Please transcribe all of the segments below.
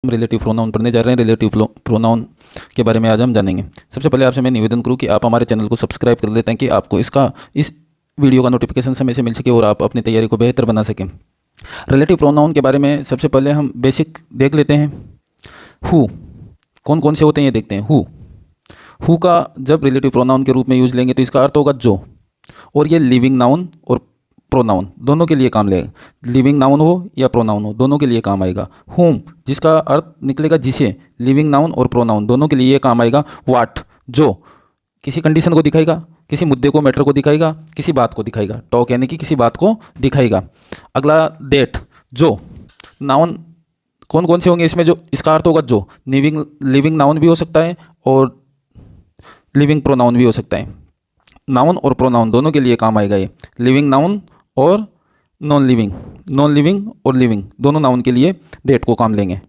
हम relative pronoun पढ़ने जा रहे हैं। रिलेटिव प्रोनाउन के बारे में आज हम जानेंगे। सबसे पहले आपसे मैं निवेदन करूं कि आप हमारे चैनल को सब्सक्राइब कर लेते हैं कि आपको इस वीडियो का नोटिफिकेशन समय से मिल सके और आप अपनी तैयारी को बेहतर बना सकें। रिलेटिव प्रोनाउन के बारे में सबसे पहले हम बेसिक देख लेते हैं। हु कौन कौन से होते हैं ये देखते हैं। हु का जब रिलेटिव प्रोनाउन के रूप में यूज लेंगे तो इसका अर्थ होगा जो, और ये लिविंग नाउन और प्रोनाउन दोनों के लिए काम लेगा। लिविंग नाउन हो या प्रोनाउन हो दोनों के लिए काम आएगा। हुम जिसका अर्थ निकलेगा जिसे, लिविंग नाउन और प्रोनाउन दोनों के लिए ये काम आएगा। वाट जो किसी कंडीशन को दिखाएगा, किसी मुद्दे को, मैटर को दिखाएगा, किसी बात को दिखाएगा। टॉक यानी कि किसी बात को दिखाएगा। अगला डेट जो, नाउन कौन कौन से होंगे इसमें जो इसका अर्थ होगा जो, लिविंग नाउन भी हो सकता है और लिविंग प्रोनाउन भी हो सकता है। नाउन और प्रोनाउन दोनों के लिए काम आएगा ये। लिविंग नाउन और नॉन लिविंग और लिविंग दोनों नाउन के लिए डेट को काम लेंगे।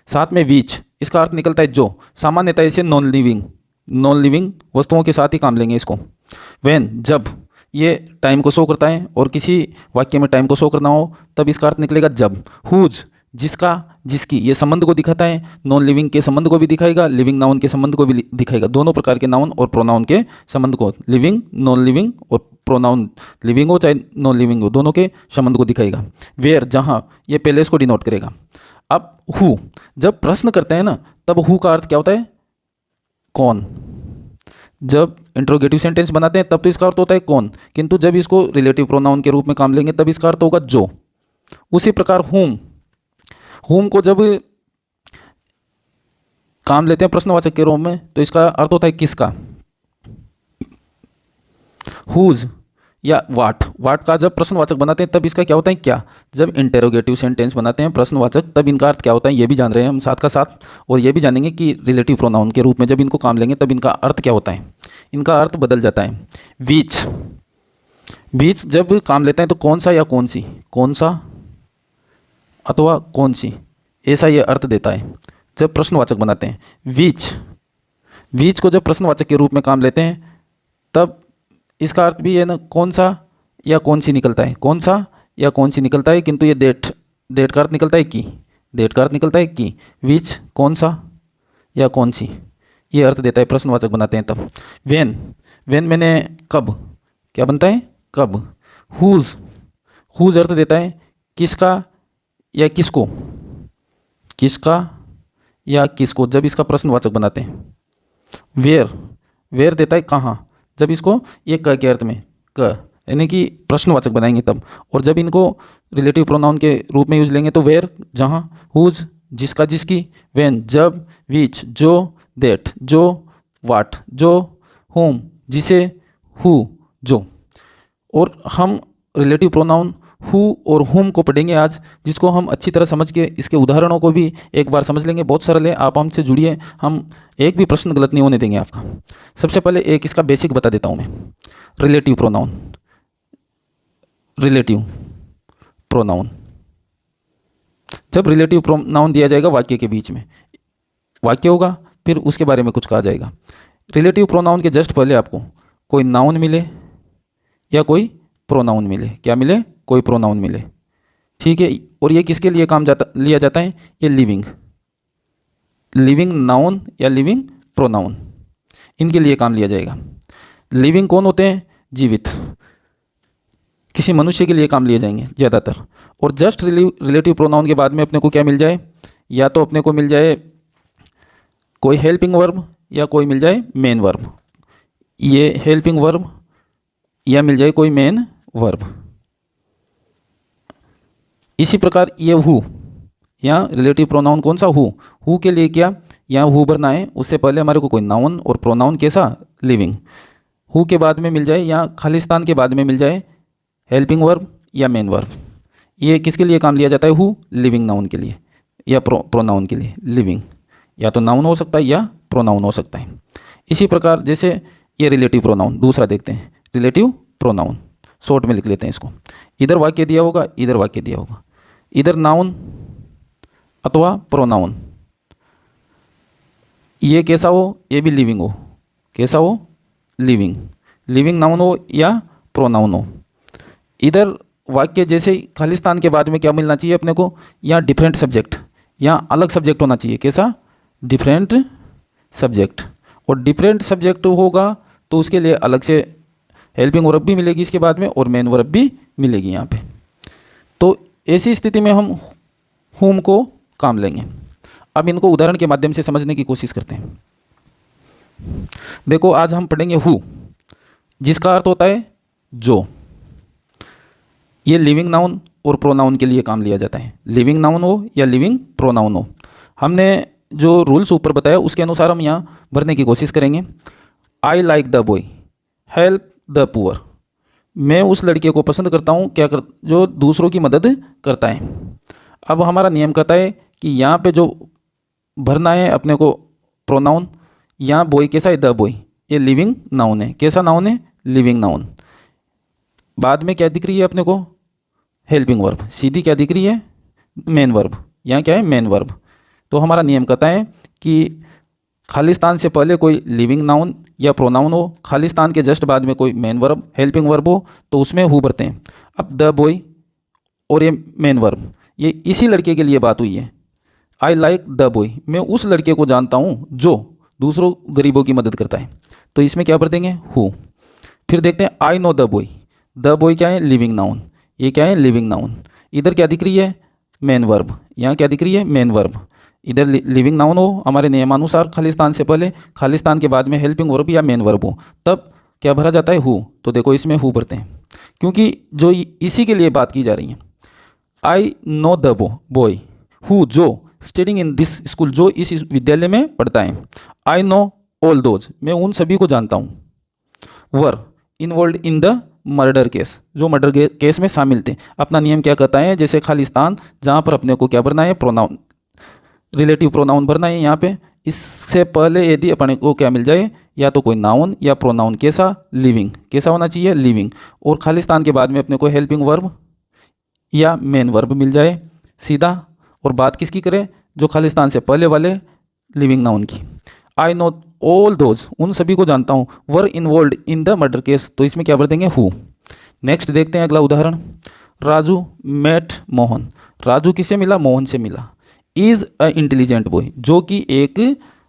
साथ में विच इसका अर्थ निकलता है जो, सामान्यतः इसे नॉन लिविंग वस्तुओं के साथ ही काम लेंगे इसको। व्हेन जब ये टाइम को शो करता है और किसी वाक्य में टाइम को शो करना हो तब इसका अर्थ निकलेगा जब। हुज जिसका, जिसकी, ये संबंध को दिखाता है। नॉन लिविंग के संबंध को भी दिखाएगा, लिविंग नाउन के संबंध को भी दिखाएगा। दोनों प्रकार के नाउन और प्रोनाउन के संबंध को, लिविंग, नॉन लिविंग और प्रोनाउन लिविंग हो चाहे नॉन लिविंग हो, दोनों के संबंध को दिखाएगा। वेयर जहाँ, ये पहले इसको डिनोट करेगा। अब हु जब प्रश्न करते हैं ना तब हु का अर्थ क्या होता है, कौन। जब इंट्रोगेटिव सेंटेंस बनाते हैं तब तो इसका अर्थ होता है कौन, किंतु जब इसको रिलेटिव प्रोनाउन के रूप में काम लेंगे तब इसका अर्थ होगा जो। उसी प्रकार हुम को जब काम लेते हैं प्रश्नवाचक के रूप में तो इसका अर्थ होता है किसका। हुज या वाट का जब प्रश्नवाचक बनाते हैं तब इसका क्या होता है क्या। जब इंटेरोगेटिव सेंटेंस बनाते हैं प्रश्नवाचक तब इनका अर्थ क्या होता है ये भी जान रहे हैं हम साथ का साथ, और ये भी जानेंगे कि रिलेटिव प्रोनाउन के रूप में जब इनको काम लेंगे तब इनका अर्थ क्या होता है। इनका अर्थ बदल जाता है। बीच जब काम लेते हैं तो कौन सा या कौन सी, कौन सा अथवा कौन सी, ऐसा ये अर्थ देता है जब प्रश्नवाचक बनाते हैं। बीच को जब प्रश्नवाचक के रूप में काम लेते हैं तब इसका अर्थ भी है ना कौन सा या कौन सी निकलता है, कौन सा या कौन सी निकलता है, किंतु ये डेट का अर्थ निकलता है की, डेट का अर्थ निकलता है की। विच कौन सा या कौन सी, ये अर्थ देता है प्रश्नवाचक बनाते हैं तब। वेन मैंने कब, क्या बनता है कब। हुज अर्थ देता है किसका या किसको, किसका या किसको जब इसका प्रश्नवाचक बनाते हैं। वेयर देता है कहाँ, जब इसको ये क के अर्थ में क यानी कि प्रश्नवाचक बनाएंगे तब। और जब इनको रिलेटिव प्रोनाउन के रूप में यूज लेंगे तो वेयर जहाँ, हुज जिसका जिसकी, वेन जब, विच जो, देट जो, वाट जो, होम जिसे, हु जो। और हम रिलेटिव प्रोनाउन हु और हुम को पढ़ेंगे आज, जिसको हम अच्छी तरह समझ के इसके उदाहरणों को भी एक बार समझ लेंगे। बहुत सरल है, आप हमसे जुड़िए, हम एक भी प्रश्न गलत नहीं होने देंगे आपका। सबसे पहले एक इसका बेसिक बता देता हूँ मैं। रिलेटिव प्रोनाउन जब रिलेटिव प्रोनाउन दिया जाएगा वाक्य के बीच में, वाक्य होगा फिर उसके बारे में कुछ कहा जाएगा। रिलेटिव प्रोनाउन के जस्ट पहले आपको कोई नाउन मिले या कोई प्रोनाउन मिले, क्या मिले, कोई प्रोनाउन मिले, ठीक है। और ये किसके लिए काम लिया जाता है, ये लिविंग नाउन या लिविंग प्रोनाउन, इनके लिए काम लिया जाएगा। लिविंग कौन होते हैं, जीवित, किसी मनुष्य के लिए काम लिए जाएंगे ज़्यादातर। और जस्ट रिलेटिव प्रोनाउन के बाद में अपने को क्या मिल जाए, या तो अपने को मिल जाए कोई हेल्पिंग वर्ब या कोई मिल जाए मेन वर्ब, ये हेल्पिंग वर्ब या मिल जाए कोई मेन वर्ब। इसी प्रकार ये हु, यहाँ रिलेटिव प्रोनाउन कौन सा, हु के लिए क्या, यहाँ हु भरना है, उससे पहले हमारे को कोई नाउन और प्रोनाउन कैसा, लिविंग। हु के बाद में मिल जाए, यहाँ खालिस्तान के बाद में मिल जाए हेल्पिंग वर्ब या मेन वर्ब। ये किसके लिए काम लिया जाता है, हु लिविंग नाउन के लिए या प्रोनाउन के लिए। लिविंग या तो नाउन हो सकता है या प्रोनाउन हो सकता है। इसी प्रकार जैसे ये रिलेटिव प्रोनाउन, दूसरा देखते हैं रिलेटिव प्रोनाउन, शॉर्ट में लिख लेते हैं इसको। इधर वाक्य दिया होगा, इधर वाक्य दिया होगा, इधर नाउन अथवा प्रोनाउन, ये कैसा हो, ये भी लिविंग हो, कैसा हो, लिविंग नाउन हो या प्रोनाउन हो। इधर वाक्य जैसे खालिस्तान के बाद में क्या मिलना चाहिए अपने को, या डिफरेंट सब्जेक्ट, यहाँ अलग सब्जेक्ट होना चाहिए। कैसा? Different subject. और डिफरेंट सब्जेक्ट होगा तो उसके लिए अलग से हेल्पिंग वर्ब भी मिलेगी इसके बाद में, और मेन वर्ब भी मिलेगी यहाँ पे। तो ऐसी स्थिति में हम whom को काम लेंगे। अब इनको उदाहरण के माध्यम से समझने की कोशिश करते हैं। देखो, आज हम पढ़ेंगे who, जिसका अर्थ होता है जो। ये लिविंग नाउन और प्रोनाउन के लिए काम लिया जाता है, लिविंग नाउन हो या लिविंग प्रोनाउन हो। हमने जो रूल्स ऊपर बताया उसके अनुसार हम यहाँ भरने की कोशिश करेंगे। I like the boy, help the poor. मैं उस लड़के को पसंद करता हूँ जो दूसरों की मदद करता है। अब हमारा नियम कहता है कि यहाँ पे जो भरना है अपने को प्रोनाउन, यहाँ बॉय कैसा है? The boy. ये लिविंग नाउन है। कैसा नाउन है? Living noun. बाद में क्या दिख रही है अपने को? Helping verb. सीधी क्या दिख रही है? Main verb. यहाँ क्या है? Main verb. तो हमारा नियम कहता है कि खालिस्तान से पहले कोई लिविंग नाउन या प्रोनाउन हो, खालिस्तान के जस्ट बाद में कोई मेन वर्ब, हेल्पिंग वर्ब हो, तो उसमें हु भरते हैं। अब द बॉय और ये मेन वर्ब, ये इसी लड़के के लिए बात हुई है। आई लाइक द बॉय, मैं उस लड़के को जानता हूँ जो दूसरों गरीबों की मदद करता है। तो इसमें क्या भर देंगे? हु। फिर देखते हैं I know the boy. The boy क्या है? Living noun. ये क्या है? Living noun. इधर क्या दिख रही है? Main verb. यहाँ क्या दिख रही है? Main verb. इधर लिविंग नाउन हो हमारे नियमानुसार, खालिस्तान से पहले, खालिस्तान के बाद में हेल्पिंग वर्ब या मेन वर्ब हो, तब क्या भरा जाता है? हु। तो देखो इसमें हु भरते हैं, क्योंकि जो इसी के लिए बात की जा रही है। I know the boy who, जो स्टडिंग इन दिस स्कूल, जो इस विद्यालय में पढ़ता है। आई नो ऑल दोज, मैं उन सभी को जानता हूँ। Were involve in the murder case, जो मर्डर केस में शामिल थे। अपना नियम क्या कहता है? जैसे खालिस्तान, जहाँ पर अपने को क्या भरना है? प्रोनाउन, रिलेटिव प्रोनाउन भरना है यहाँ पे। इससे पहले यदि अपने को क्या मिल जाए? या तो कोई नाउन या प्रोनाउन। कैसा? लिविंग। कैसा होना चाहिए? लिविंग। और खालिस्तान के बाद में अपने को हेल्पिंग वर्ब या मेन वर्ब मिल जाए सीधा। और बात किसकी करें? जो खालिस्तान से पहले वाले लिविंग नाउन की। आई नो ऑल दोज, उन सभी को जानता हूँ। Were involve in the murder case, तो इसमें क्या भर देंगे? हु। नेक्स्ट देखते हैं अगला उदाहरण। राजू मेट मोहन, राजू किसे मिला? मोहन से मिला। इज़ अ इंटेलिजेंट बॉय, जो कि एक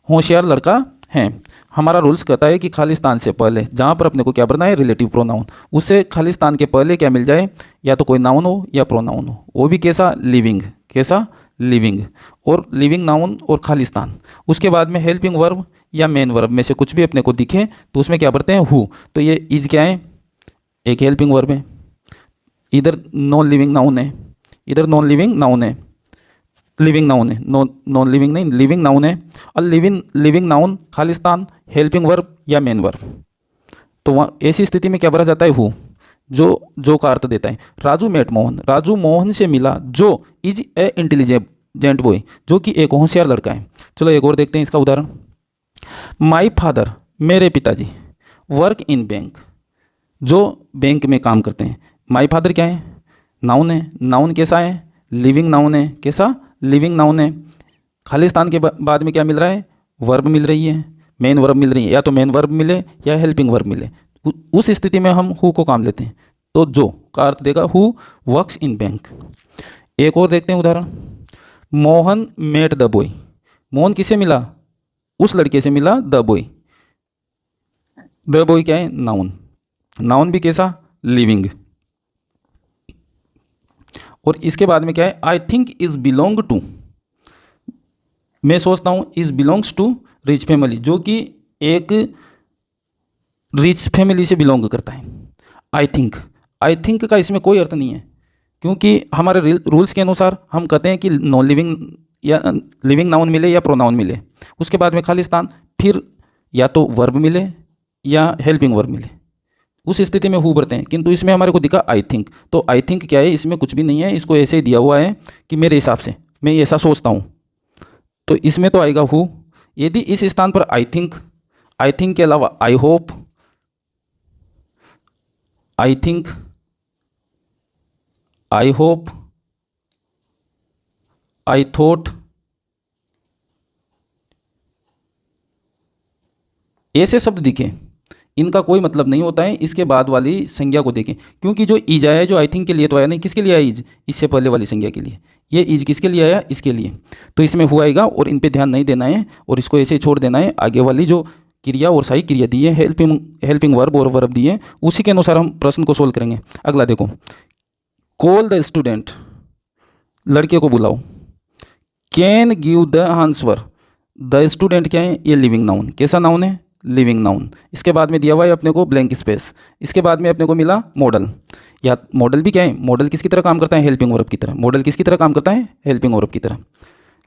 होशियार लड़का है। हमारा रूल्स कहता है कि खालिस्तान से पहले, जहाँ पर अपने को क्या भरना है? Relative pronoun. उससे खालिस्तान के पहले क्या मिल जाए? या तो कोई नाउन हो या प्रोनाउन हो, वो भी कैसा? लिविंग। कैसा? लिविंग। और लिविंग नाउन और खालिस्तान, उसके बाद में हेल्पिंग वर्ब या मेन वर्ब में से कुछ भी अपने को दिखे तो उसमें क्या भरते हैं? हु। तो ये इज क्या है? एक हेल्पिंग वर्ब है। इधर नॉन लिविंग नाउन है, इधर नॉन लिविंग नाउन है, लिविंग नाउन है, नॉन लिविंग नहीं, लिविंग नाउन है। और living noun, Khalistan, helping verb या मेन वर्ब। तो वहाँ ऐसी स्थिति में क्या भरा जाता है? हु, जो का अर्थ देता है। राजू मेट मोहन, राजू मोहन से मिला, जो इज ए इंटेलिजेंट बॉय, जो कि एक होशियार लड़का है। चलो एक और देखते हैं इसका उदाहरण। माई फादर, मेरे पिताजी, वर्क इन बैंक, जो बैंक में काम करते हैं। माई फादर क्या है? नाउन है। नाउन कैसा है? लिविंग नाउन है। कैसा? लिविंग नाउन है। खालिस्तान के बाद में क्या मिल रहा है? वर्ब मिल रही है, मेन वर्ब मिल रही है। या तो मेन वर्ब मिले या हेल्पिंग वर्ब मिले, उस स्थिति में हम हु को काम लेते हैं। तो जो का अर्थ देगा हु वर्क्स इन बैंक। एक और देखते हैं उदाहरण। Mohan met the boy, Mohan किसे मिला? उस लड़के से मिला, द बॉय। द बॉय क्या है? नाउन। नाउन भी कैसा? लिविंग। और इसके बाद में क्या है? I think is belong to, मैं सोचता हूँ, is belongs to rich family, जो कि एक रिच फैमिली से बिलोंग करता है। आई थिंक का इसमें कोई अर्थ नहीं है, क्योंकि हमारे रूल्स के अनुसार हम कहते हैं कि नॉन लिविंग या लिविंग नाउन मिले या प्रोनाउन मिले, उसके बाद में खालिस्तान, फिर या तो वर्ब मिले या हेल्पिंग वर्ब मिले, उस स्थिति में हु भरते हैं। किंतु इसमें हमारे को दिखा आई थिंक। तो आई थिंक क्या है? इसमें कुछ भी नहीं है, इसको ऐसे ही दिया हुआ है कि मेरे हिसाब से मैं ऐसा सोचता हूँ, तो इसमें तो आएगा हु। यदि इस स्थान पर आई थिंक के अलावा I hope, I think, I hope, I thought, ऐसे शब्द दिखे, इनका कोई मतलब नहीं होता है। इसके बाद वाली संज्ञा को देखें, क्योंकि जो इज आया, जो आई थिंक के लिए तो आया नहीं, किसके लिए आया? इज, इससे पहले वाली संज्ञा के लिए। ये इज किसके लिए आया, इसके लिए, तो इसमें हु आएगा और इन पे ध्यान नहीं देना है और इसको ऐसे ही छोड़ देना है। आगे वाली जो क्रिया और सहायक क्रिया दी है, हेल्पिंग वर्ब और वर्ब दिए, उसी के अनुसार हम प्रश्न को सोल्व करेंगे। अगला देखो, कॉल द स्टूडेंट, लड़के को बुलाओ। Can give the answer, the student क्या है, ये लिविंग नाउन, कैसा नाउन है, लिविंग नाउन। इसके बाद में दिया हुआ है अपने को ब्लैंक स्पेस, इसके बाद में अपने को मिला मॉडल। या मॉडल भी क्या है, मॉडल किसकी तरह काम करता है, हेल्पिंग वर्ब की तरह। मॉडल किसकी तरह काम करता है, हेल्पिंग वर्ब की तरह,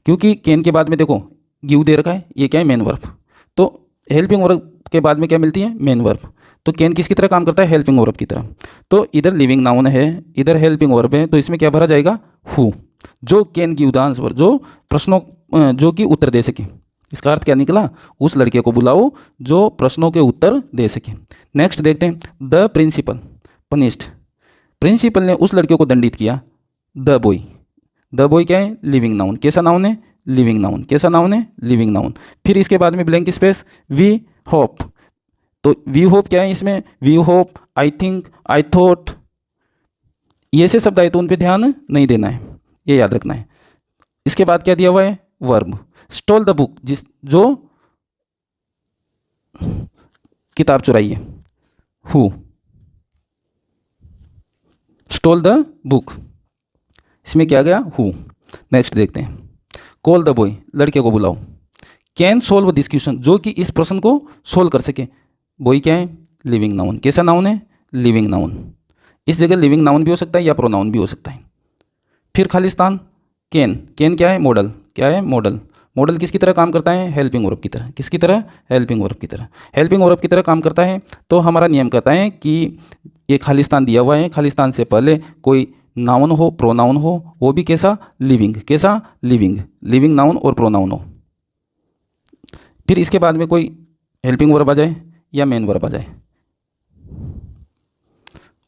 क्योंकि कैन के बाद में देखो गिव दे रखा है, ये क्या है, मेन वर्ब। तो हेल्पिंग वर्ब के बाद में क्या मिलती है, मेन वर्ब। तो कैन किसकी तरह काम करता है, हेल्पिंग वर्ब की तरह। तो इधर लिविंग नाउन है, इधर हेल्पिंग वर्ब है, तो इसमें क्या भरा जाएगा, हु, जो कैन गिव द आंसर, जो प्रश्नों जो कि उत्तर दे सके। इसका अर्थ क्या निकला, उस लड़के को बुलाओ जो प्रश्नों के उत्तर दे सके। नेक्स्ट देखते हैं, द प्रिंसिपल पनिश्ड, प्रिंसिपल ने उस लड़के को दंडित किया। द बॉय, द बॉय क्या है, लिविंग नाउन, कैसा नाउन है, लिविंग नाउन, कैसा नाउन है, लिविंग नाउन। फिर इसके बाद में ब्लैंक स्पेस, वी होप, तो वी होप क्या है इसमें, we hope, I think, I thought, ये से शब्द आए तो उन पे ध्यान नहीं देना है, ये याद रखना है। इसके बाद क्या दिया हुआ है, वर्ब। स्टोल द बुक, जो किताब चुराई है, हु स्टोल द बुक, इसमें क्या गया, हु। नेक्स्ट देखते हैं, कॉल द बॉय, लड़के को बुलाओ। कैन सोल्व दिस क्वेश्चन, जो कि इस प्रश्न को सोल्व कर सके। बॉय क्या है, लिविंग नाउन, कैसा नाउन है, लिविंग नाउन। इस जगह लिविंग नाउन भी हो सकता है या प्रोनाउन भी हो सकता है। फिर खालिस्तान, कैन, कैन क्या है, मॉडल, क्या है, मॉडल। मॉडल किसकी तरह काम करता है, हेल्पिंग वर्ब की तरह, किसकी तरह, हेल्पिंग वर्ब की तरह। हेल्पिंग वर्ब की तरह काम करता है, तो हमारा नियम कहता है कि ये खालिस्तान दिया हुआ है, खालिस्तान से पहले कोई नाउन हो, प्रोनाउन हो, वो भी कैसा, लिविंग, कैसा, लिविंग, लिविंग नाउन और प्रोनाउन हो। फिर इसके बाद में कोई हेल्पिंग वर्ब आ जाए या मेन वर्ब आ जाए,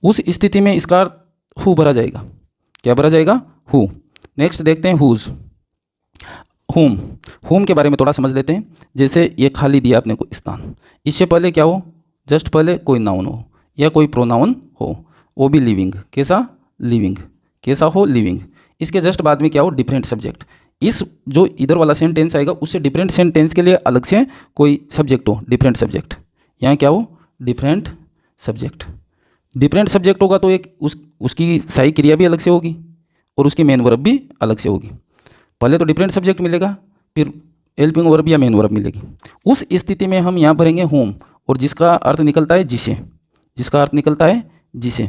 उस स्थिति में इसका हु भरा जाएगा, क्या भरा जाएगा, हु। नेक्स्ट देखते हैं, हुज, होम, होम के बारे में थोड़ा समझ लेते हैं। जैसे ये खाली दिया अपने को स्थान, इससे पहले क्या हो, जस्ट पहले कोई नाउन हो या कोई प्रोनाउन हो, वो भी लिविंग, कैसा, लिविंग, कैसा हो, लिविंग। इसके जस्ट बाद में क्या हो, डिफरेंट सब्जेक्ट। इस जो इधर वाला सेंटेंस आएगा उससे डिफरेंट सेंटेंस के लिए अलग से कोई सब्जेक्ट हो, डिफरेंट सब्जेक्ट। यहाँ क्या हो, डिफरेंट सब्जेक्ट। डिफरेंट सब्जेक्ट होगा तो एक उसकी सहायक क्रिया भी अलग से होगी और उसकी मेन वर्ब भी अलग से होगी। पहले तो डिफरेंट सब्जेक्ट मिलेगा, फिर हेल्पिंग वर्ब या मेन वर्ब मिलेगी। उस स्थिति में हम यहाँ भरेंगे होम, और जिसका अर्थ निकलता है जिसे, जिसका अर्थ निकलता है जिसे।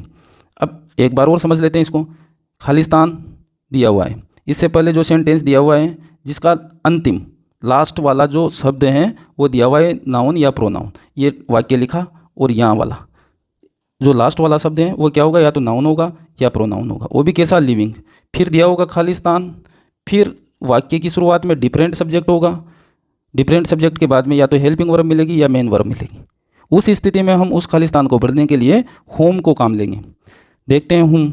अब एक बार और समझ लेते हैं इसको। खालिस्तान दिया हुआ है, इससे पहले जो सेंटेंस दिया हुआ है जिसका अंतिम लास्ट वाला जो शब्द है वो दिया हुआ है नाउन या प्रोनाउन। ये वाक्य लिखा और यहाँ वाला जो लास्ट वाला शब्द है वो क्या होगा, या तो नाउन होगा या प्रोनाउन होगा, वो भी कैसा, लिविंग। फिर दिया होगा खालिस्तान, फिर वाक्य की शुरुआत में डिफरेंट सब्जेक्ट होगा, डिफरेंट सब्जेक्ट के बाद में या तो हेल्पिंग वर्ब मिलेगी या मेन वर्ब मिलेगी। उस स्थिति में हम उस खालिस्तान को भरने के लिए होम को काम लेंगे। देखते हैं होम,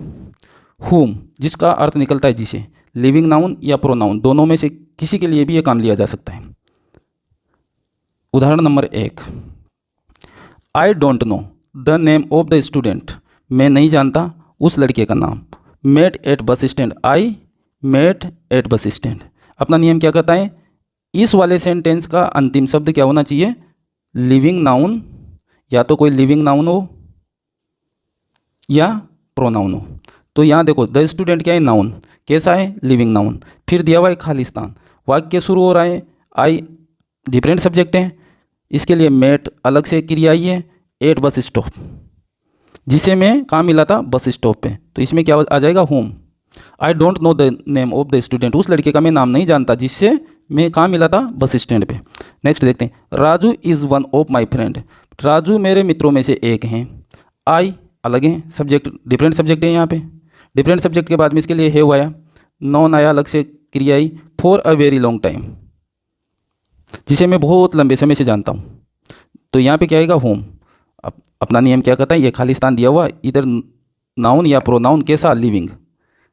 होम जिसका अर्थ निकलता है जिसे, लिविंग नाउन या प्रोनाउन, दोनों में से किसी के लिए भी ये काम लिया जा सकता है। उदाहरण number 1, I don't know the name of the student, मैं नहीं जानता उस लड़के का नाम। Met at bus stand, I met at bus stand. अपना नियम क्या कहता है, इस वाले सेंटेंस का अंतिम शब्द क्या होना चाहिए, लिविंग नाउन, या तो कोई लिविंग नाउन हो या प्रोनाउन हो। तो यहाँ देखो द स्टूडेंट क्या है, नाउन, कैसा है, लिविंग नाउन। फिर दिया हुआ है खालिस्तान, वाक्य शुरू हो रहा है आई, डिफरेंट सब्जेक्ट है, इसके लिए मेट अलग से क्रिया आई है, एट बस स्टॉप, जिसे मैं कहाँ मिला था, बस स्टॉप पे, तो इसमें क्या आ जाएगा, home. I don't know the name of the student, उस लड़के का मैं नाम नहीं जानता जिससे मैं कहाँ मिला था, बस स्टैंड पे। नेक्स्ट देखते हैं, Raju is one of my friend, Raju मेरे मित्रों में से एक हैं। आई अलग है, सब्जेक्ट डिफरेंट सब्जेक्ट है, यहाँ पे डिफरेंट सब्जेक्ट के बाद में इसके लिए हैव आया, नॉन आया, अलग से क्रिया आई, for a very long time, जिसे मैं बहुत लंबे समय से जानता हूँ, तो यहाँ पे क्या आएगा, होम। अपना नियम क्या कहता है, ये खालिस्तान दिया हुआ, इधर नाउन या प्रोनाउन, कैसा, लिविंग।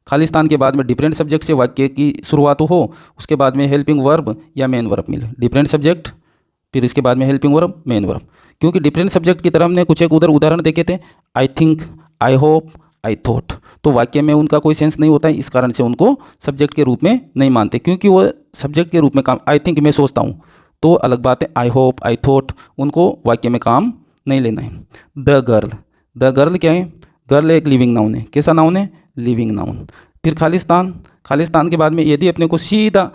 खालिस्तान के बाद में डिफरेंट सब्जेक्ट से वाक्य की शुरुआत हो, उसके बाद में हेल्पिंग वर्ब या मेन वर्ब मिले, डिफरेंट सब्जेक्ट, फिर इसके बाद में हेल्पिंग वर्ब, मेन वर्ब। क्योंकि डिफरेंट सब्जेक्ट की तरह हमने कुछ एक उधर उदाहरण देखे थे, आई think, I hope, I thought, तो वाक्य में उनका कोई सेंस नहीं होता है, इस कारण से उनको सब्जेक्ट के रूप में नहीं मानते, क्योंकि वो सब्जेक्ट के रूप में काम, आई थिंक मैं सोचता हूँ, तो अलग बात है, आई होप, आई थॉट, उनको वाक्य में काम नहीं लेना है। द गर्ल क्या है? गर्ल एक लिविंग नाउन है। कैसा नाउन है? Living noun. फिर खालिस्तान के बाद में यदि अपने को सीधा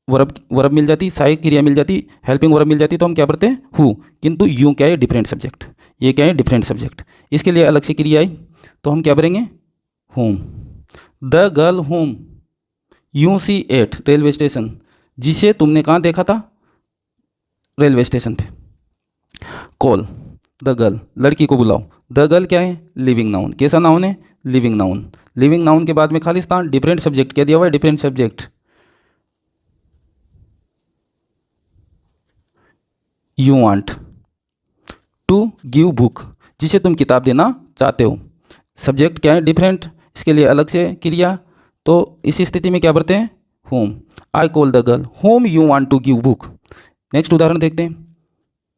वर्ब मिल जाती, सहायक क्रिया मिल जाती, हेल्पिंग वर्ब मिल जाती, तो हम क्या पढ़ते हैं? हु। किंतु यूँ क्या है? Different subject. ये क्या है? Different subject. इसके लिए अलग से क्रिया आई, तो हम क्या भरेंगे? Whom. The girl whom you see at railway station, जिसे तुमने कहाँ देखा था? रेलवे स्टेशन पे। कॉल द गर्ल, लड़की को बुलाओ। द गर्ल क्या है? Living noun. कैसा नाउन है? Living noun. लिविंग नाउन के बाद में खालिस्तान, डिफरेंट सब्जेक्ट। क्या दिया हुआ है? Different subject. You want to give book, जिसे तुम किताब देना चाहते हो। सब्जेक्ट क्या है? डिफरेंट। इसके लिए अलग से क्रिया, तो इसी स्थिति में क्या भरते हैं? Whom. I call the girl whom you want to give book. Next उदाहरण देखते हैं।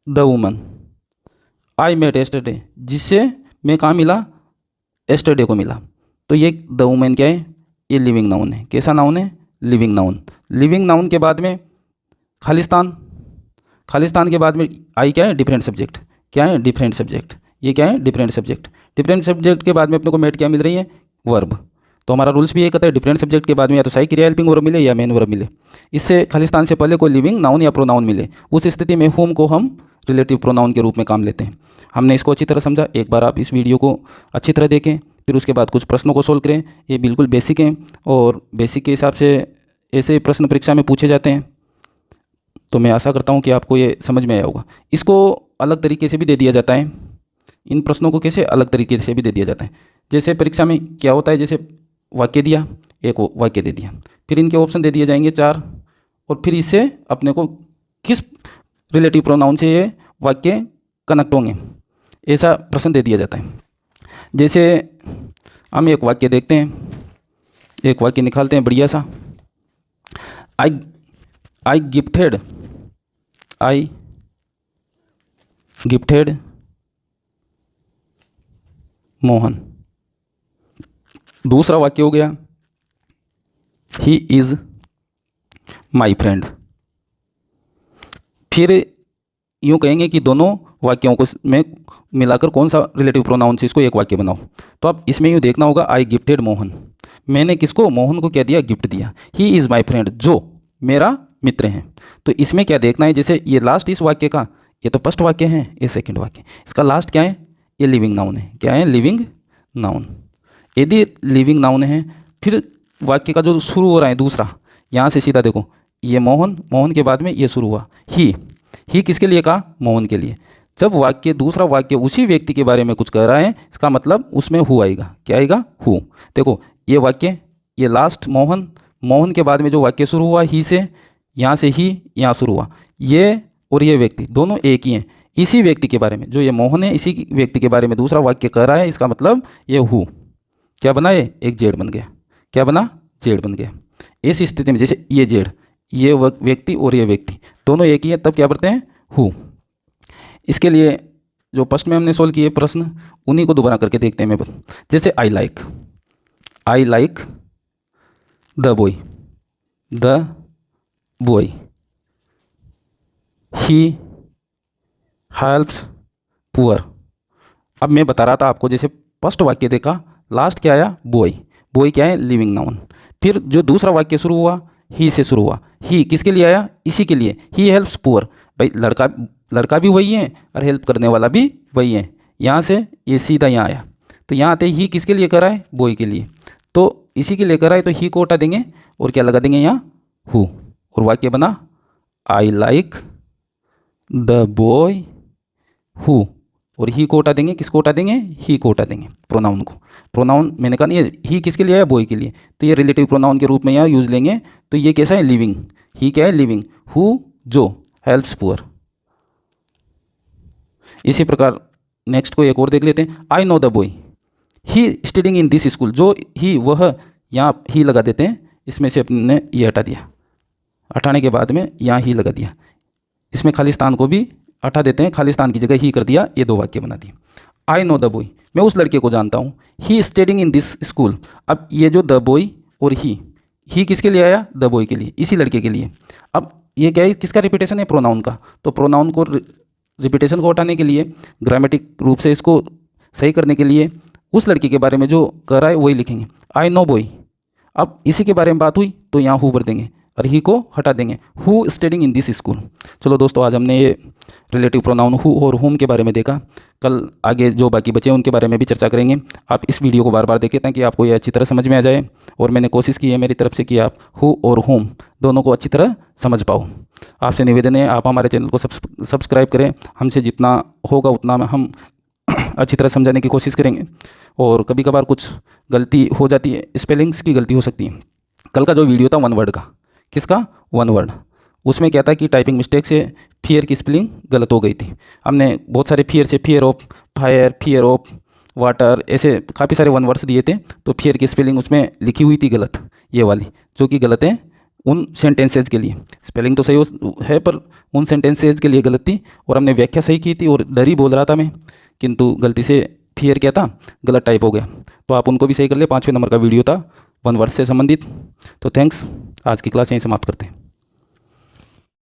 The woman I met yesterday, जिससे मैं कहाँ मिला? एस्टरडे को मिला। तो ये द वुमन क्या है? ये लिविंग नाउन है। कैसा नाउन है? Living noun. लिविंग नाउन के बाद में खालिस्तान के बाद में आई क्या है? Different subject. क्या है? Different subject. ये क्या है? Different subject. डिफरेंट सब्जेक्ट के बाद में अपने को मेट क्या मिल रही है? वर्ब। तो हमारा रूल्स भी ये कहता है डिफरेंट सब्जेक्ट के बाद में या तो सहायक क्रिया हेल्पिंग वर्ब मिले या मेन वर्ब मिले। इससे खालिस्तान से पहले कोई लिविंग नाउन या प्रोनाउन मिले, उस स्थिति में होम को हम रिलेटिव प्रोनाउन के रूप में काम लेते हैं। हमने इसको अच्छी तरह समझा। एक बार आप इस वीडियो को अच्छी तरह देखें, फिर उसके बाद कुछ प्रश्नों को सोल्व करें। ये बिल्कुल बेसिक हैं और बेसिक के हिसाब से ऐसे प्रश्न परीक्षा में पूछे जाते हैं, तो मैं आशा करता हूँ कि आपको ये समझ में आया होगा। इसको अलग तरीके से भी दे दिया जाता है, इन प्रश्नों को कैसे अलग तरीके से भी दे दिया जाता है। जैसे परीक्षा में क्या होता है, जैसे वाक्य दिया, एक वाक्य दे दिया, फिर इनके ऑप्शन दे दिए जाएंगे 4, और फिर इससे अपने को किस रिलेटिव प्रोनाउन से ये वाक्य कनेक्ट होंगे, ऐसा प्रश्न दे दिया जाता है। जैसे हम एक वाक्य देखते हैं, एक वाक्य निकालते हैं बढ़िया सा। I gifted Mohan. दूसरा वाक्य हो गया ही इज़ माई फ्रेंड। फिर यूँ कहेंगे कि दोनों वाक्यों को में मिलाकर कौन सा रिलेटिव प्रोनाउन से इसको एक वाक्य बनाओ। तो अब इसमें यूँ देखना होगा, आई गिफ्टेड मोहन, मैंने किसको? मोहन को क्या दिया? गिफ्ट दिया। ही इज़ माई फ्रेंड, जो मेरा मित्र हैं। तो इसमें क्या देखना है, जैसे ये लास्ट इस वाक्य का, ये तो फर्स्ट वाक्य है, ये सेकंड वाक्य, इसका लास्ट क्या है? ये लिविंग नाउन है। क्या है? Living noun. यदि लिविंग नाउन है, फिर वाक्य का जो शुरू हो रहा है दूसरा, यहाँ से सीधा देखो, ये मोहन के बाद में ये शुरू हुआ ही किसके लिए कहा? मोहन के लिए। जब वाक्य दूसरा वाक्य उसी व्यक्ति के बारे में कुछ कह रहा है, इसका मतलब उसमें हु आएगा। क्या आएगा? हु। देखो ये वाक्य, ये लास्ट मोहन के बाद में जो वाक्य शुरू हुआ ही से, यहाँ से ही यहाँ शुरू हुआ, ये और ये व्यक्ति दोनों एक ही हैं। इसी व्यक्ति के बारे में, जो ये मोहन है, इसी व्यक्ति के बारे में दूसरा वाक्य कह रहा है, इसका मतलब ये हु क्या बना? ये एक जेड बन गया। क्या बना? जेड बन गया। इस स्थिति में जैसे ये जेड, ये व्यक्ति और ये व्यक्ति दोनों एक ही है, तब क्या पढ़ते हैं? हु। इसके लिए जो फर्स्ट में हमने सोल्व किए प्रश्न, उन्हीं को दोबारा करके देखते हैं। मैं जैसे I like the boy he helps poor. अब मैं बता रहा था आपको, जैसे फर्स्ट वाक्य देखा, लास्ट क्या आया? बॉय क्या है? Living noun. फिर जो दूसरा वाक्य शुरू हुआ ही से शुरू हुआ, ही किसके लिए आया? इसी के लिए। ही हेल्प्स पुअर, भाई लड़का भी वही है और हेल्प करने वाला भी वही है। यहाँ से ये सीधा यहाँ आया, तो यहाँ आते ही किसके लिए करा है? बॉय के लिए। तो इसी के लिए करा है, तो ही को हटा देंगे और क्या लगा देंगे यहाँ? हु। और वाक्य बना I like the boy who. और ही को हटा देंगे, किसको हटा देंगे? ही को हटा देंगे, प्रोनाउन को। प्रोनाउन मैंने कहा नहीं, ही किसके लिए आया? बॉय के लिए, तो ये रिलेटिव प्रोनाउन के रूप में यहाँ यूज लेंगे। तो ये कैसा है? लिविंग। ही क्या है? लिविंग। हु जो हेल्प्स पुअर। इसी प्रकार नेक्स्ट को एक और देख लेते हैं। I know the boy he studying in this school. जो ही वह, यहाँ ही लगा देते हैं, इसमें से अपने ने ये हटा दिया, हटाने के बाद में यहाँ ही लगा दिया। इसमें खालिस्तान को भी हटा देते हैं, खालिस्तान की जगह ही कर दिया, ये दो वाक्य बना दिए। आई नो द बॉय, मैं उस लड़के को जानता हूँ। ही स्टडिंग इन दिस स्कूल। अब ये जो द बॉय और ही किसके लिए आया? द बॉय के लिए, इसी लड़के के लिए। अब ये क्या है? किसका रिपीटेशन है? प्रोनाउन का। तो प्रोनाउन को रिपीटेशन को हटाने के लिए, ग्रामेटिक रूप से इसको सही करने के लिए उस लड़के के बारे में जो कर रहा है वही लिखेंगे। I know boy. अब इसी के बारे में बात हुई तो यहाँ हु भर देंगे और ही को हटा देंगे। Who studying in this school. चलो दोस्तों, आज हमने ये रिलेटिव प्रोनाउन हु और हुम के बारे में देखा। कल आगे जो बाकी बचे हैं उनके बारे में भी चर्चा करेंगे। आप इस वीडियो को बार बार देखें ताकि आपको ये अच्छी तरह समझ में आ जाए। और मैंने कोशिश की है मेरी तरफ से कि आप हु और हुम दोनों को अच्छी तरह समझ पाओ। आपसे निवेदन है, आप हमारे चैनल को सब्सक्राइब करें। हमसे जितना होगा उतना हम अच्छी तरह समझाने की कोशिश करेंगे। और कभी कभार कुछ गलती हो जाती है, स्पेलिंग्स की गलती हो सकती है। कल का जो वीडियो था वन वर्ड का, किसका? वन वर्ड, उसमें क्या था कि टाइपिंग मिस्टेक से फियर की स्पेलिंग गलत हो गई थी। हमने बहुत सारे फियर से fear of fire, fear of water, ऐसे काफ़ी सारे वन वर्ड्स दिए थे। तो फियर की स्पेलिंग उसमें लिखी हुई थी गलत, ये वाली, जो कि गलत है उन सेंटेंसेज के लिए। स्पेलिंग तो सही है पर उन सेंटेंसेज के लिए गलत थी। और हमने व्याख्या सही की थी और डर ही बोल रहा था मैं, किंतु गलती से फियर क्या था? गलत टाइप हो गया। तो आप उनको भी सही कर ले। 5वें नंबर का वीडियो था वन वर्ड से संबंधित। तो थैंक्स, आज की क्लास यहीं समाप्त करते हैं।